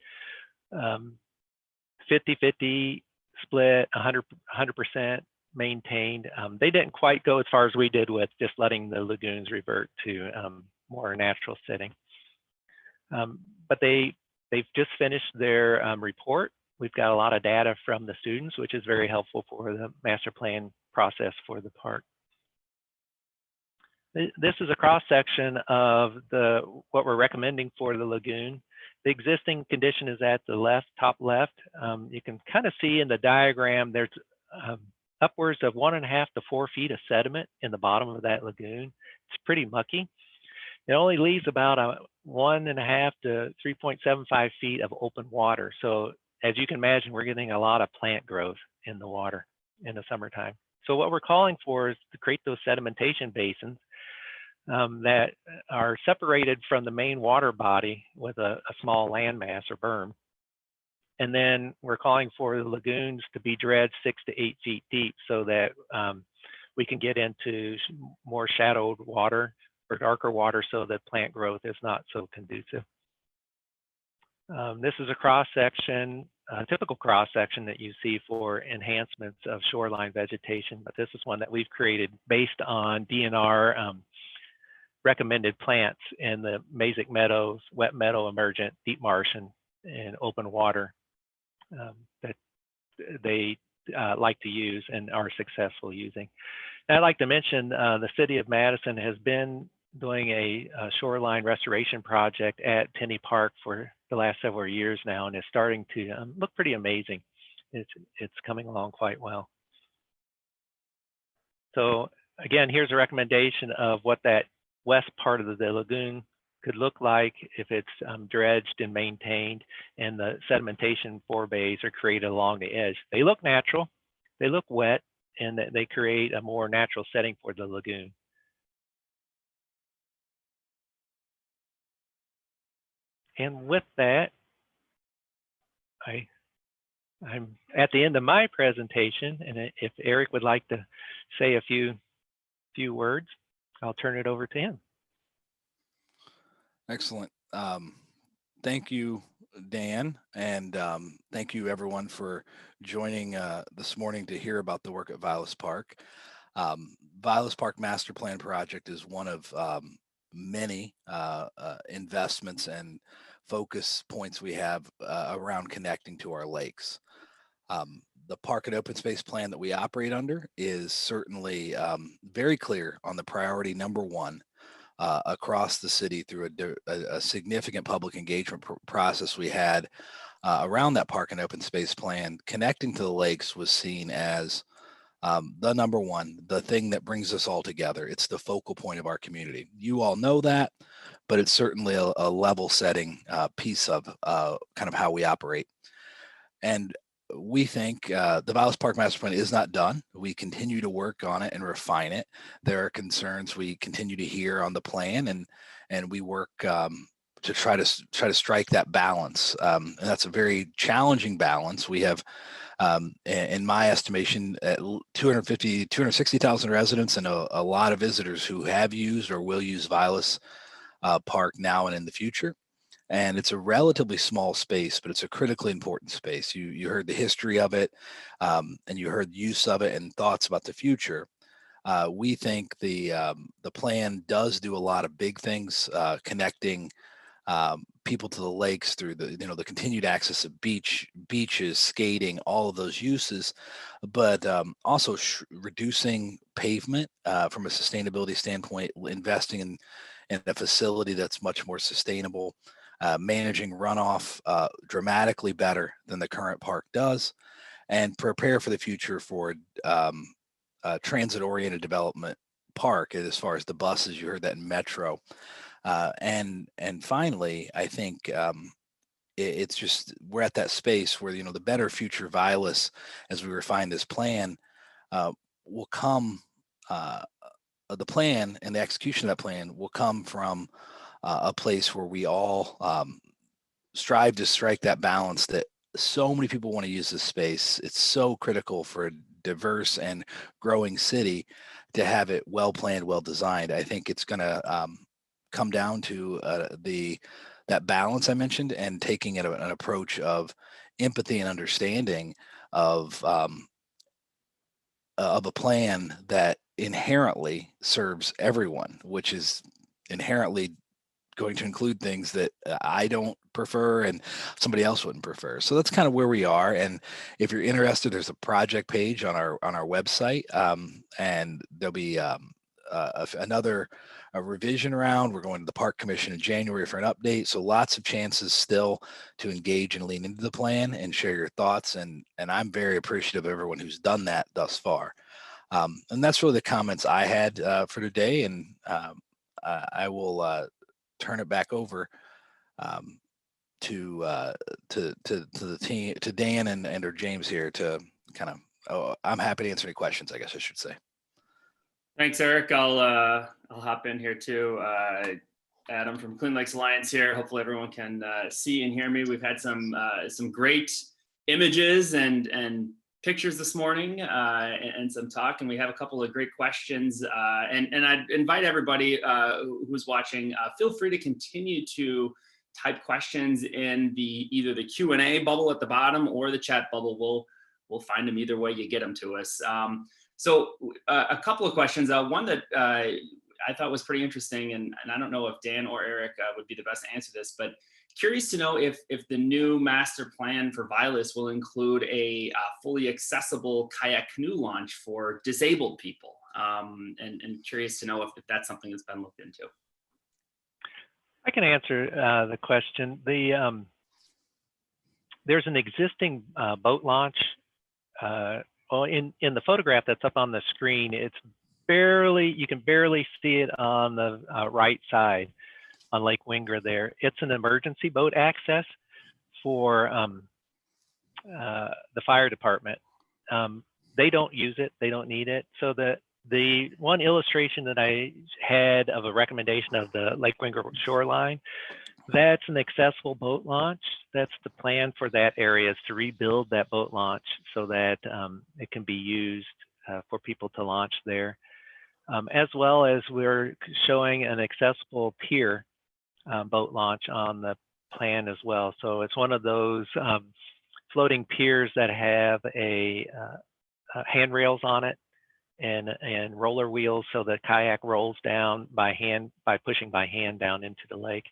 50-50 split, 100% maintained. They didn't quite go as far as we did with just letting the lagoons revert to more natural setting. But they've just finished their report. We've got a lot of data from the students, which is very helpful for the master plan process for the park. This is a cross section of what we're recommending for the lagoon. The existing condition is at the left, top left. You can kind of see in the diagram, there's upwards of 1.5 to 4 feet of sediment in the bottom of that lagoon. It's pretty mucky. It only leaves about 1.5 to 3.75 feet of open water. So as you can imagine, we're getting a lot of plant growth in the water in the summertime. So what we're calling for is to create those sedimentation basins that are separated from the main water body with a small landmass or berm. And then we're calling for the lagoons to be dredged 6 to 8 feet deep so that we can get into more shadowed water or darker water so that plant growth is not so conducive. This is a cross section, a typical cross section that you see for enhancements of shoreline vegetation, but this is one that we've created based on DNR recommended plants in the Mesic meadows, wet meadow, emergent, deep marsh, and open water that they like to use and are successful using. And I'd like to mention the city of Madison has been doing a shoreline restoration project at Tenney Park for the last several years now, and it's starting to look pretty amazing. It's coming along quite well. So again, here's a recommendation of what that west part of the lagoon could look like if it's dredged and maintained, and the sedimentation forebays are created along the edge. They look natural, they look wet, and they create a more natural setting for the lagoon. And with that, I'm at the end of my presentation, and if Eric would like to say a few words, I'll turn it over to him.
Excellent. Thank you, Dan, and thank you everyone for joining this morning to hear about the work at Vilas Park. Vilas Park Master Plan project is one of many investments and focus points we have around connecting to our lakes. The park and open space plan that we operate under is certainly very clear on the priority number one across the city through a significant public engagement process we had around that park and open space plan. Connecting to the lakes was seen as the number one, the thing that brings us all together. It's the focal point of our community. You all know that, but it's certainly a level setting piece of kind of how we operate. And we think the Vilas Park Master Plan is not done. We continue to work on it and refine it. There are concerns we continue to hear on the plan, and we work to try to strike that balance. And that's a very challenging balance. We have, in my estimation, 260,000 residents and a lot of visitors who have used or will use Vilas Park now and in the future. And it's a relatively small space, but it's a critically important space. You heard the history of it, and you heard use of it and thoughts about the future. We think the plan does do a lot of big things, connecting people to the lakes through the continued access of beaches, skating, all of those uses, but also reducing pavement from a sustainability standpoint, investing in a facility that's much more sustainable, managing runoff dramatically better than the current park does, and prepare for the future for transit-oriented development park as far as the buses. You heard that in Metro. And finally, I think it's just, we're at that space where, the better future Vilas, as we refine this plan, will come, the plan and the execution of that plan will come from a place where we all strive to strike that balance that so many people want to use this space. It's so critical for a diverse and growing city to have it well planned, well designed. I think it's going to come down to that balance I mentioned, and taking an approach of empathy and understanding of a plan that inherently serves everyone, which is inherently going to include things that I don't prefer and somebody else wouldn't prefer. So that's kind of where we are. And if you're interested, there's a project page on our website, and there'll be another revision round. We're going to the Park Commission in January for an update. So lots of chances still to engage and lean into the plan and share your thoughts. And I'm very appreciative of everyone who's done that thus far. And that's really the comments I had for today. And I will turn it back over to the team, to Dan and or James here to kind of, I'm happy to answer any questions, I guess I should say.
Thanks, Eric. I'll hop in here too. Adam from Clean Lakes Alliance here. Hopefully everyone can see and hear me. We've had some great images and pictures this morning and some talk, and we have a couple of great questions. And I'd invite everybody who's watching, feel free to continue to type questions in either the Q&A bubble at the bottom or the chat bubble. We'll find them either way you get them to us. So a couple of questions. One that I thought was pretty interesting, and I don't know if Dan or Eric would be the best to answer this, but curious to know if the new master plan for Vilas will include a fully accessible kayak canoe launch for disabled people, and curious to know if that's something that's been looked into.
I can answer the question. There's an existing boat launch. Well, in the photograph that's up on the screen, you can barely see it on the right side on Lake Wingra there. It's an emergency boat access for the fire department. They don't use it, they don't need it. So the one illustration that I had of a recommendation of the Lake Wingra shoreline, that's an accessible boat launch. That's the plan for that area, is to rebuild that boat launch so that it can be used for people to launch there. As well as we're showing an accessible pier boat launch on the plan as well. So it's one of those floating piers that have handrails on it and roller wheels, so the kayak rolls down by pushing by hand down into the lake.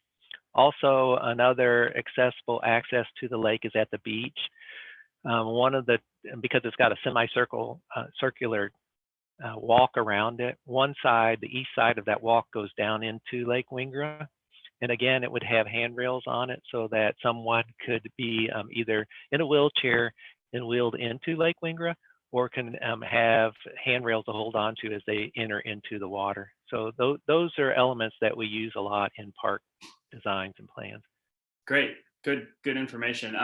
Also, another accessible access to the lake is at the beach. Because it's got a circular walk around it. One side, the east side of that walk goes down into Lake Wingra. And again, it would have handrails on it so that someone could be either in a wheelchair and wheeled into Lake Wingra, or can have handrails to hold on to as they enter into the water. So those are elements that we use a lot in park designs and plans.
Great, good information.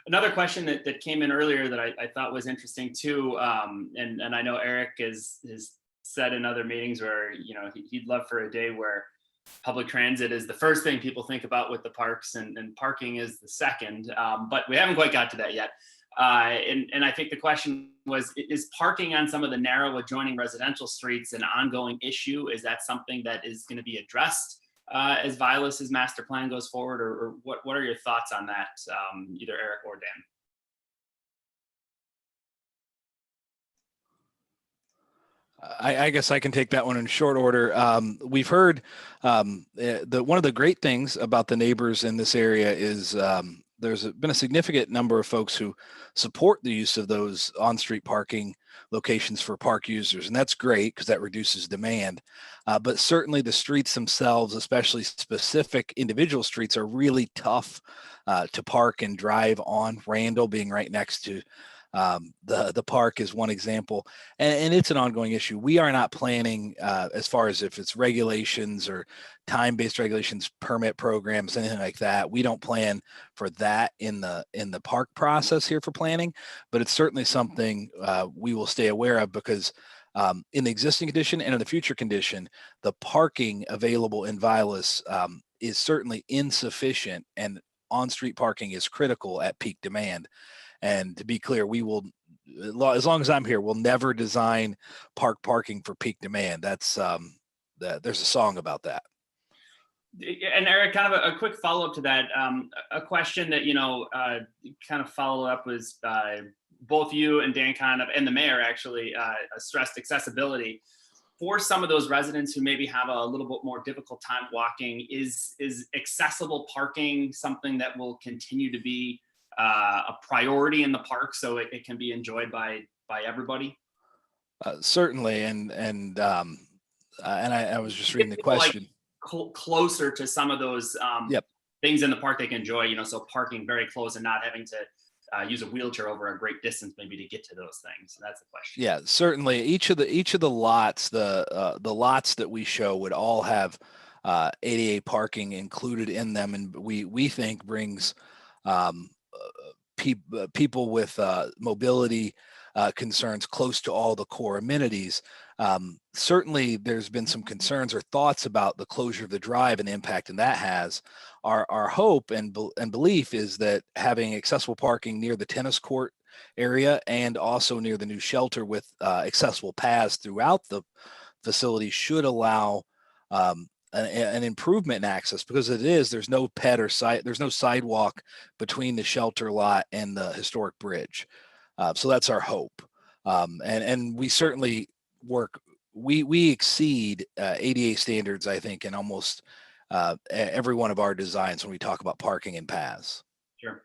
Another question that came in earlier that I thought was interesting too, and I know Eric has said in other meetings where, you know, he'd love for a day where public transit is the first thing people think about with the parks, and parking is the second, but we haven't quite got to that yet. And I think the question was, is parking on some of the narrow adjoining residential streets an ongoing issue? Is that something that is going to be addressed as Vilas's master plan goes forward, or what are your thoughts on that, either Eric or Dan?
I guess I can take that one in short order. We've heard one of the great things about the neighbors in this area is there's been a significant number of folks who support the use of those on-street parking locations for park users, and that's great because that reduces demand. But certainly the streets themselves, especially specific individual streets, are really tough to park and drive on. Randall being right next to the park is one example, and it's an ongoing issue. We are not planning as far as if it's regulations or time-based regulations, permit programs, anything like that. We don't plan for that in the park process here for planning, but it's certainly something we will stay aware of, because in the existing condition and in the future condition, the parking available in Vilas is certainly insufficient, and on-street parking is critical at peak demand. And to be clear, we will, as long as I'm here, we'll never design park parking for peak demand. That's there's a song about that.
And Eric, kind of a quick follow-up to that, a question that, you know, kind of follow up was both you and Dan kind of, and the mayor actually stressed accessibility for some of those residents who maybe have a little bit more difficult time walking. Is accessible parking something that will continue to be a priority in the park, so it can be enjoyed by everybody?
Certainly, and I was just reading the question.
Like closer to some of those
Yep.
things in the park they can enjoy, you know, so parking very close and not having to use a wheelchair over a great distance maybe to get to those things. So that's the question.
Yeah, certainly. Each of the lots, the lots that we show would all have ADA parking included in them, and we think brings people with mobility concerns close to all the core amenities. Certainly, there's been some concerns or thoughts about the closure of the drive and the impact that has. Our hope and belief is that having accessible parking near the tennis court area and also near the new shelter with accessible paths throughout the facility should allow an improvement in access, because there's no there's no sidewalk between the shelter lot and the historic bridge. So that's our hope. And we certainly we exceed ADA standards, I think, in almost every one of our designs when we talk about parking and paths.
Sure.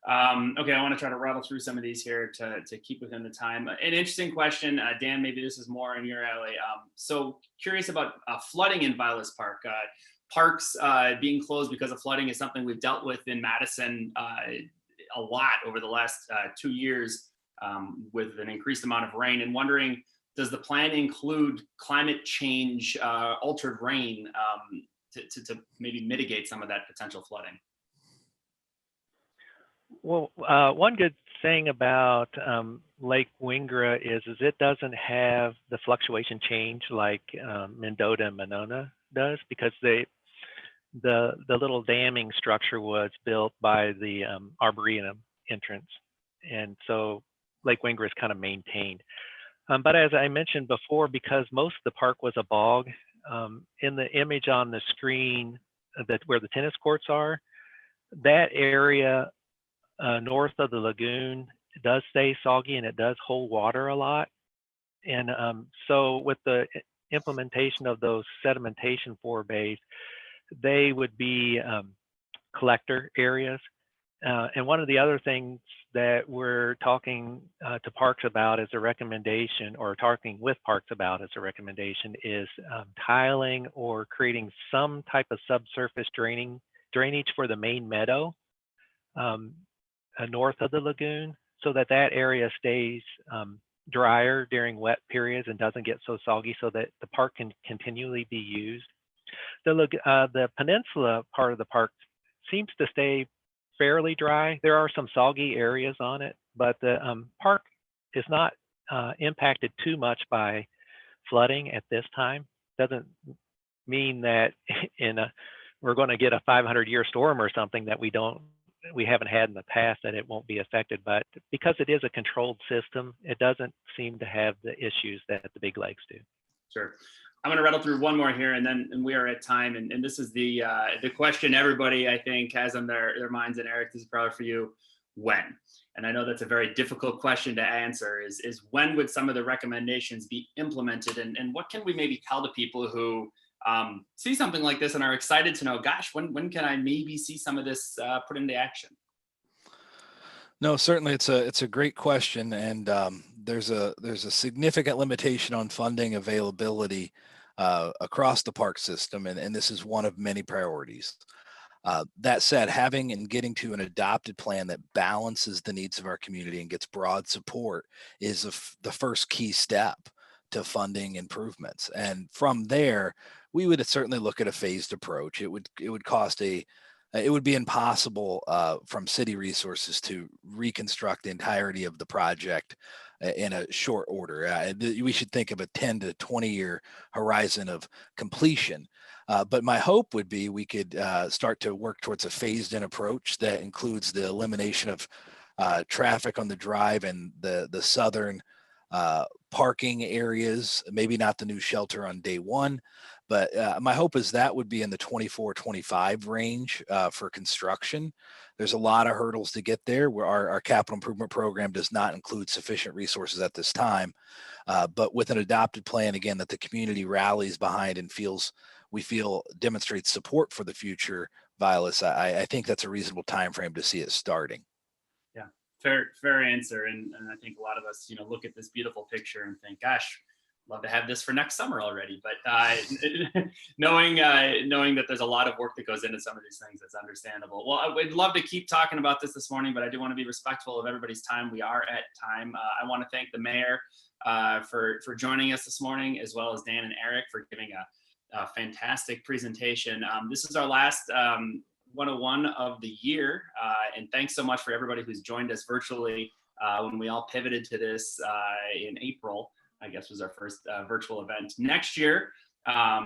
Okay, I want to try to rattle through some of these here to keep within the time. An interesting question, Dan, maybe this is more in your alley. So curious about flooding in Vilas Park. Parks being closed because of flooding is something we've dealt with in Madison a lot over the last 2 years with an increased amount of rain, and wondering, does the plan include climate change, altered rain to maybe mitigate some of that potential flooding?
Well, one good thing about Lake Wingra is it doesn't have the fluctuation change like Mendota and Monona does, because the little damming structure was built by the Arboretum entrance, and so Lake Wingra is kind of maintained. But as I mentioned before, because most of the park was a bog, in the image on the screen where the tennis courts are, that area north of the lagoon does stay soggy and it does hold water a lot. And so with the implementation of those sedimentation forebays, they would be collector areas. And one of the other things that we're talking to parks about as a recommendation, or talking with parks about as a recommendation, is tiling or creating some type of subsurface drainage for the main meadow north of the lagoon, so that that area stays drier during wet periods and doesn't get so soggy, so that the park can continually be used. The peninsula part of the park seems to stay fairly dry. There are some soggy areas on it, but the park is not impacted too much by flooding at this time. Doesn't mean that we're going to get a 500-year storm or something that we haven't had in the past, that it won't be affected. But because it is a controlled system, it doesn't seem to have the issues that the big lakes do.
Sure. I'm going to rattle through one more here, and we are at time. And this is the question everybody, I think, has on their minds. And Eric, this is probably for you. When? And I know that's a very difficult question to answer. Is when would some of the recommendations be implemented? And what can we maybe tell the people who see something like this and are excited to know, gosh, when can I maybe see some of this put into action?
No, certainly it's a great question, and there's a significant limitation on funding availability across the park system, and this is one of many priorities. That said, having and getting to an adopted plan that balances the needs of our community and gets broad support is the first key step to funding improvements. And from there, we would certainly look at a phased approach. It would be impossible from city resources to reconstruct the entirety of the project in a short order. We should think of a 10 to 20 year horizon of completion. But my hope would be we could start to work towards a phased in approach that includes the elimination of traffic on the drive and the southern parking areas, maybe not the new shelter on day one, but my hope is that would be in the 24-25 range for construction. There's a lot of hurdles to get there, where our capital improvement program does not include sufficient resources at this time. But with an adopted plan, again, that the community rallies behind and we feel demonstrates support for the future, Vilas, I think that's a reasonable time frame to see it starting.
Yeah, fair answer. And I think a lot of us, look at this beautiful picture and think, gosh, love to have this for next summer already. But knowing that there's a lot of work that goes into some of these things, that's understandable. Well, I would love to keep talking about this morning, but I do want to be respectful of everybody's time. We are at time. I want to thank the mayor for joining us this morning, as well as Dan and Eric for giving a fantastic presentation. This is our last 101 of the year, and thanks so much for everybody who's joined us virtually when we all pivoted to this in April. I guess was our first virtual event. Next year, I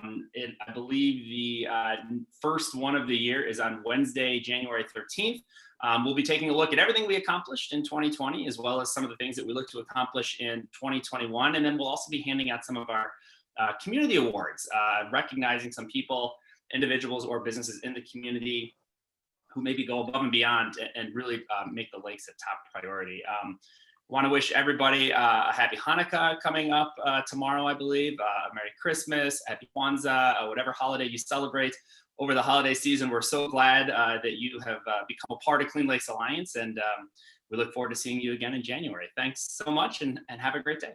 believe the first one of the year is on Wednesday, January 13th. We'll be taking a look at everything we accomplished in 2020, as well as some of the things that we look to accomplish in 2021. And then we'll also be handing out some of our community awards, recognizing some people, individuals or businesses in the community who maybe go above and beyond and really make the lakes a top priority. Want to wish everybody a happy Hanukkah coming up tomorrow, I believe. A Merry Christmas, Happy Kwanzaa, whatever holiday you celebrate over the holiday season. We're so glad that you have become a part of Clean Lakes Alliance, and we look forward to seeing you again in January. Thanks so much, and have a great day.